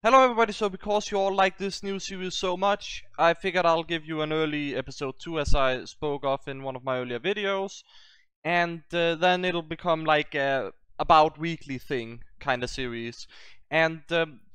Hello everybody, so because you all like this new series so much, I figured I'll give you an early episode 2 as I spoke of in one of my earlier videos. And then it'll become like a about weekly thing kind of series. And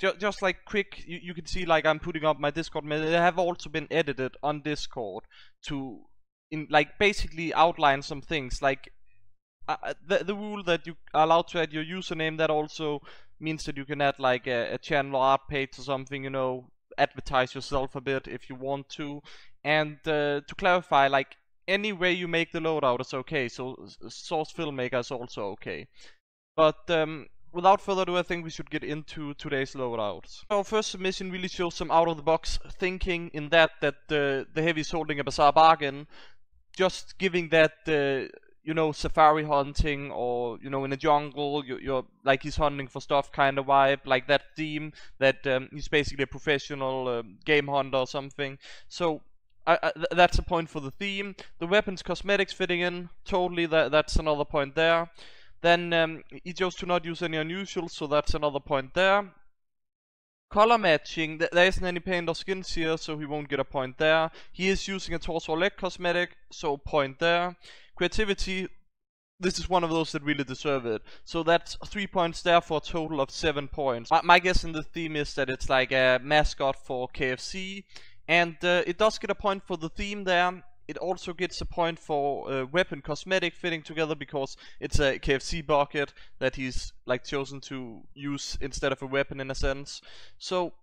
just like quick, you can see like I'm putting up my Discord, they have also been edited on Discord to like basically outline some things like the rule that you are allowed to add your username, that also means that you can add like a channel art page or something, you know, advertise yourself a bit if you want to. And to clarify, like any way you make the loadout is okay, so source filmmaker is also okay. But without further ado, I think we should get into today's loadouts. Our first submission really shows some out of the box thinking in that the heavy is holding a bizarre bargain, just giving that you know, safari hunting, or you know, in a jungle, you're like he's hunting for stuff kind of vibe, like that theme that he's basically a professional game hunter or something. So that's a point for the theme. The weapons cosmetics fitting in totally, that's another point there. Then he chose to not use any unusual, so that's another point there. Color matching, there isn't any paint or skins here, so he won't get a point there. He is using a torso or leg cosmetic, so point there. Creativity, this is one of those that really deserve it. So that's 3 points there for a total of 7 points. My guess in the theme is that it's like a mascot for KFC. And it does get a point for the theme there. It also gets a point for weapon cosmetic fitting together, because it's a KFC bucket that he's like chosen to use instead of a weapon in a sense. So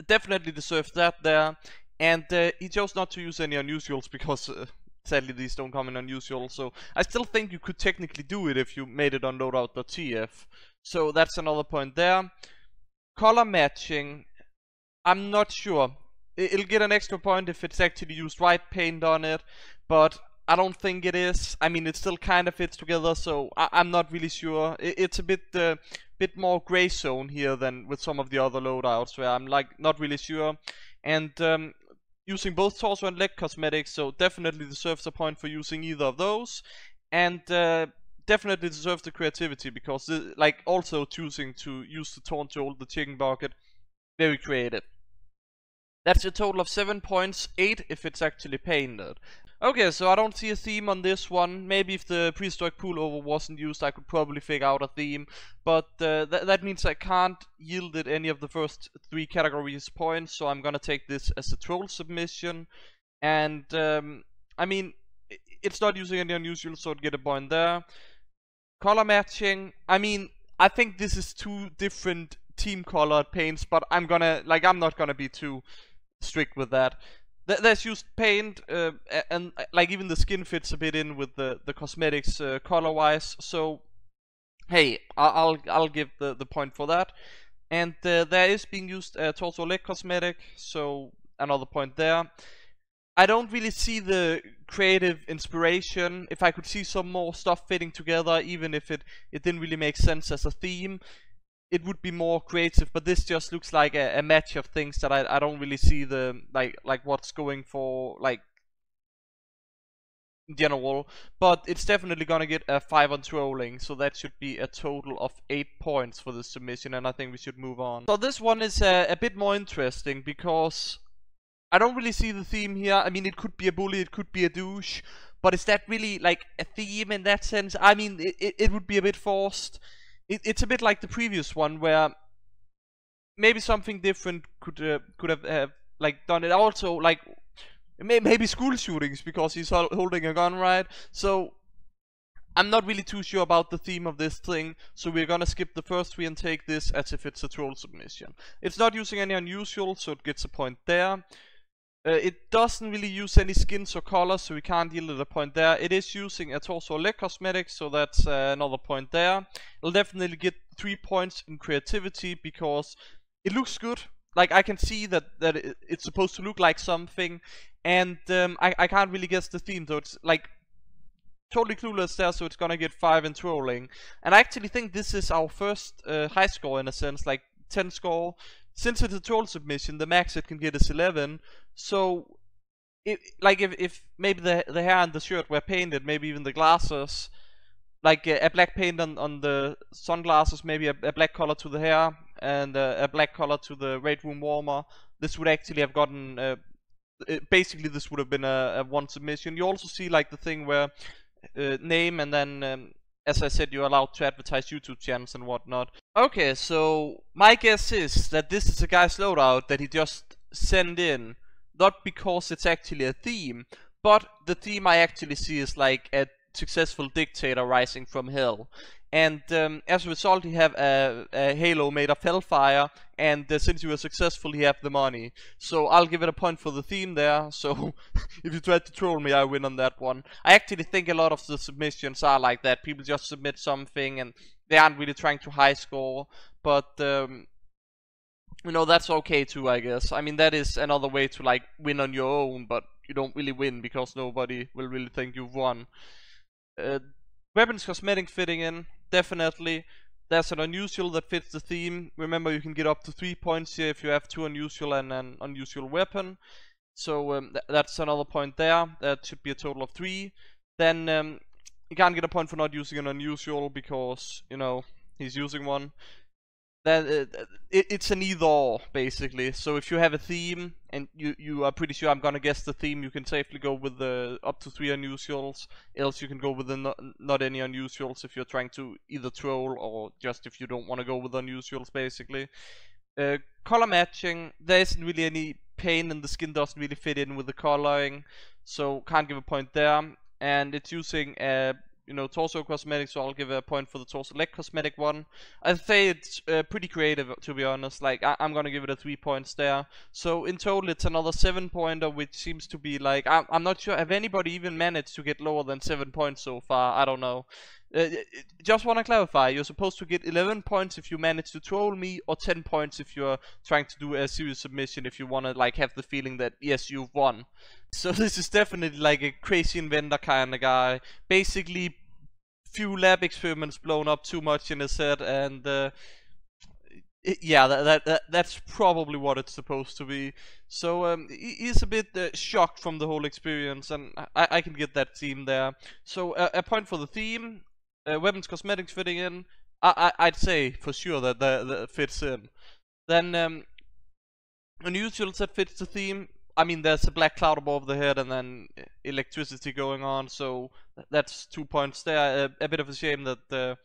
definitely deserves that there. And he chose not to use any unusuals because sadly these don't come in unusual. So I still think you could technically do it if you made it on loadout.tf. So that's another point there. Color matching, I'm not sure. It'll get an extra point if it's actually used white paint on it, but I don't think it is. I mean, it still kind of fits together, so I'm not really sure. It's a bit more gray zone here than with some of the other loadouts, where I'm like not really sure. And using both torso and leg cosmetics, so definitely deserves a point for using either of those. And definitely deserves the creativity, because like also choosing to use the taunt to hold the chicken bucket, very creative. That's a total of 7 points, 8 if it's actually painted. Okay, so I don't see a theme on this one. Maybe if the prehistoric pullover wasn't used, I could probably figure out a theme. But that means I can't yield it any of the first 3 categories points, so I'm gonna take this as a troll submission. And I mean, it's not using any unusual, so I'd get a point there. Color matching, I mean, I think this is 2 different team colored paints, but I'm not gonna be too strict with that. There's used paint, and like even the skin fits a bit in with the cosmetics color wise. So hey, I'll give the point for that. And there is being used torso leg cosmetic, so another point there. I don't really see the creative inspiration. If I could see some more stuff fitting together, even if it didn't really make sense as a theme, it would be more creative. But this just looks like a match of things that I don't really see the like what's going for, like, in general. But it's definitely gonna get a 5 on trolling, so that should be a total of 8 points for this submission, and I think we should move on. So this one is a bit more interesting, because I don't really see the theme here. I mean, it could be a bully, it could be a douche, but is that really like a theme in that sense? I mean, it would be a bit forced. It's a bit like the previous one, where maybe something different could have like done it. Also, like maybe school shootings, because he's holding a gun, right? So I'm not really too sure about the theme of this thing, so we're gonna skip the first 3 and take this as if it's a troll submission. It's not using any unusual, so it gets a point there. It doesn't really use any skins or colors, so we can't yield it a point there. It is using a torso or leg cosmetic, so that's another point there. It'll definitely get 3 points in creativity, because it looks good. Like, I can see that it's supposed to look like something, and I can't really guess the theme, so it's like totally clueless there, so it's gonna get 5 in trolling. And I actually think this is our first high score in a sense, like 10 score. Since it's a troll submission, the max it can get is 11. So, if maybe the hair and the shirt were painted, maybe even the glasses, like a black paint on the sunglasses, maybe a black color to the hair, and a black color to the raid room warmer, this would actually have gotten basically this would have been a one submission. You also see like the thing where name, and then as I said, you're allowed to advertise YouTube channels and whatnot. Okay, so my guess is that this is a guy's loadout that he just sent in, not because it's actually a theme, but the theme I actually see is like a successful dictator rising from hell. And as a result, he have a halo made of hellfire, and since you were successful, he have the money. So I'll give it a point for the theme there. So if you try to troll me, I win on that one. I actually think a lot of the submissions are like that. People just submit something, and they aren't really trying to high score. But you know, that's okay too, I guess. I mean, that is another way to like win on your own, but you don't really win because nobody will really think you've won. Weapons cosmetic fitting in, definitely. There's an unusual that fits the theme. Remember, you can get up to 3 points here if you have 2 unusual and an unusual weapon. So that's another point there. That should be a total of 3. Then you can't get a point for not using an unusual because, you know, he's using one. Then it's an either or, basically. So if you have a theme and you are pretty sure I'm gonna guess the theme, you can safely go with the up to 3 unusuals. Else you can go with the not any unusuals if you're trying to either troll or just if you don't want to go with unusuals, basically. Color matching, there isn't really any paint, and the skin doesn't really fit in with the coloring, so can't give a point there. And it's using you know, torso cosmetic, so I'll give a point for the torso leg cosmetic one. I'd say it's pretty creative, to be honest. Like, I'm gonna give it a 3 points there. So in total, it's another 7-pointer, which seems to be like, I'm not sure, have anybody even managed to get lower than 7 points so far? I don't know. Just want to clarify, you're supposed to get 11 points if you manage to troll me, or 10 points if you're trying to do a serious submission, if you want to like have the feeling that yes, you've won. So this is definitely like a crazy inventor kind of guy. Basically, few lab experiments blown up too much in his head, and yeah, that's probably what it's supposed to be. So he's a bit shocked from the whole experience, and I can get that theme there. So a point for the theme. Weapons cosmetics fitting in, I'd say for sure that that fits in. Then unusual that fits the theme. I mean, there's a black cloud above the head and then electricity going on, so that's 2 points there. A bit of a shame that you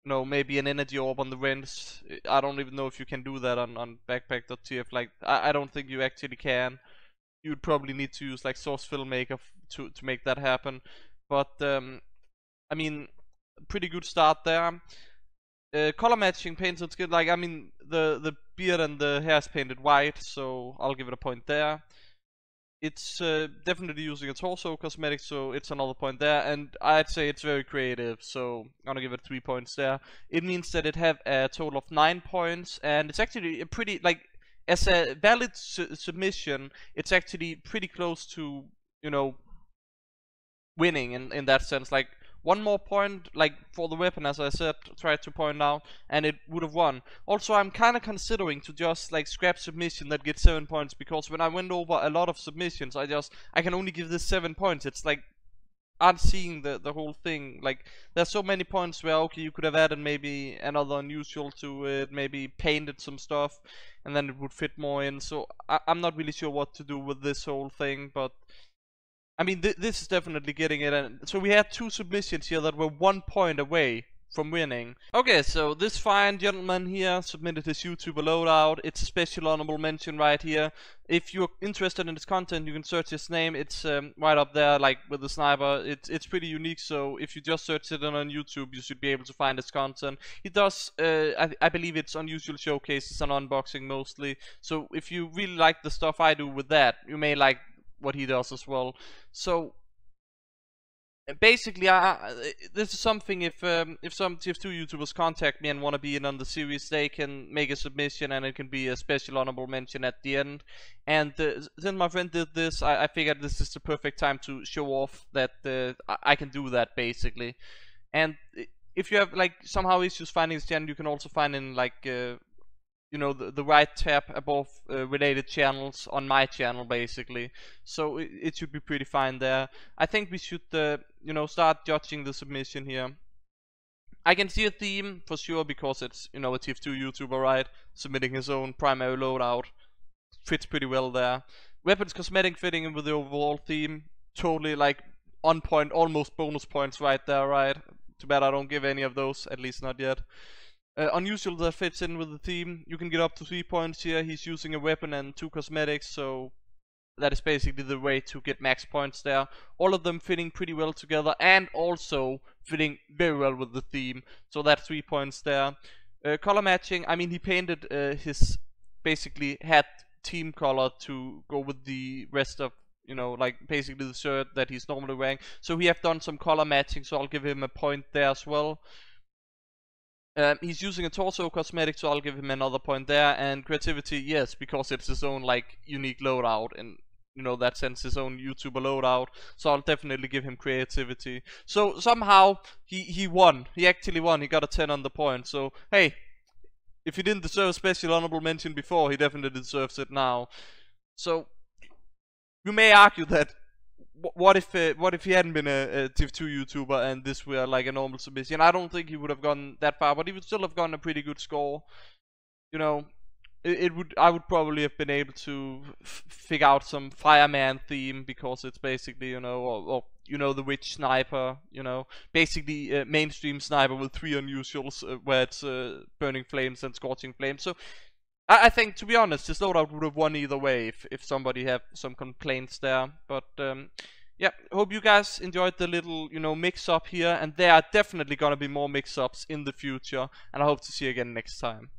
know, maybe an energy orb on the wrench. I don't even know if you can do that on backpack.tf. Like, I don't think you actually can. You'd probably need to use like source filmmaker to make that happen. But I mean, pretty good start there. Color matching painted skin, like, I mean, the beard and the hair is painted white, so I'll give it a point there. It's definitely using a torso cosmetic, so it's another point there, and I'd say it's very creative, so I'm gonna give it 3 points there. It means that it have a total of 9 points, and it's actually a pretty, like, as a valid submission, it's actually pretty close to, you know, winning in that sense. Like, 1 more point, like, for the weapon, as I said, tried to point out, and it would have won. Also, I'm kind of considering to just, like, scrap submission that gets 7 points, because when I went over a lot of submissions, I can only give this 7 points. It's like, aren't seeing the whole thing. Like, there's so many points where, okay, you could have added maybe another unusual to it, maybe painted some stuff, and then it would fit more in. So, I'm not really sure what to do with this whole thing, but I mean, this is definitely getting it. And so we had 2 submissions here that were 1 point away from winning. Okay, so this fine gentleman here submitted his YouTuber loadout. It's a special honorable mention right here. If you're interested in his content, you can search his name. It's right up there, like with the sniper. It's pretty unique, so if you just search it on YouTube, you should be able to find his content. He does, I believe it's unusual showcases and unboxing mostly. So if you really like the stuff I do with that, you may like what he does as well. So basically, this is something, if some TF2 YouTubers contact me and want to be in on the series, they can make a submission and it can be a special honorable mention at the end. And since my friend did this, I figured this is the perfect time to show off that I can do that, basically. And if you have like somehow issues finding his channel, you can also find in like you know, the right tab above related channels on my channel, basically. So it should be pretty fine there. I think we should you know, start judging the submission here. I can see a theme for sure because it's, you know, a TF2 YouTuber, right? Submitting his own primary loadout. Fits pretty well there. Weapons cosmetic fitting in with the overall theme. Totally like on point, almost bonus points right there, right? Too bad I don't give any of those, at least not yet. Unusual that fits in with the theme. You can get up to 3 points here. He's using a weapon and 2 cosmetics, so that is basically the way to get max points there. All of them fitting pretty well together and also fitting very well with the theme. So that's 3 points there. Color matching, I mean, he painted his basically hat team color to go with the rest of, you know, like basically the shirt that he's normally wearing. So he have done some color matching, so I'll give him a point there as well. He's using a torso cosmetic, so I'll give him another point there. And creativity, yes, because it's his own like unique loadout, and you know that sense, his own YouTuber loadout. So I'll definitely give him creativity. So somehow he won. He actually won. He got a 10 on the point. So hey, if he didn't deserve a special honorable mention before, he definitely deserves it now. So you may argue that what if he hadn't been a TF2 YouTuber and this were like a normal submission? I don't think he would have gone that far, but he would still have gotten a pretty good score. You know, I would probably have been able to figure out some fireman theme, because it's basically, you know, or you know, the witch sniper, you know, basically mainstream sniper with 3 unusuals where it's burning flames and scorching flames. So I think, to be honest, this loadout would have won either way if somebody had some complaints there. But yeah, hope you guys enjoyed the little, you know, mix-up here, and there are definitely gonna be more mix-ups in the future, and I hope to see you again next time.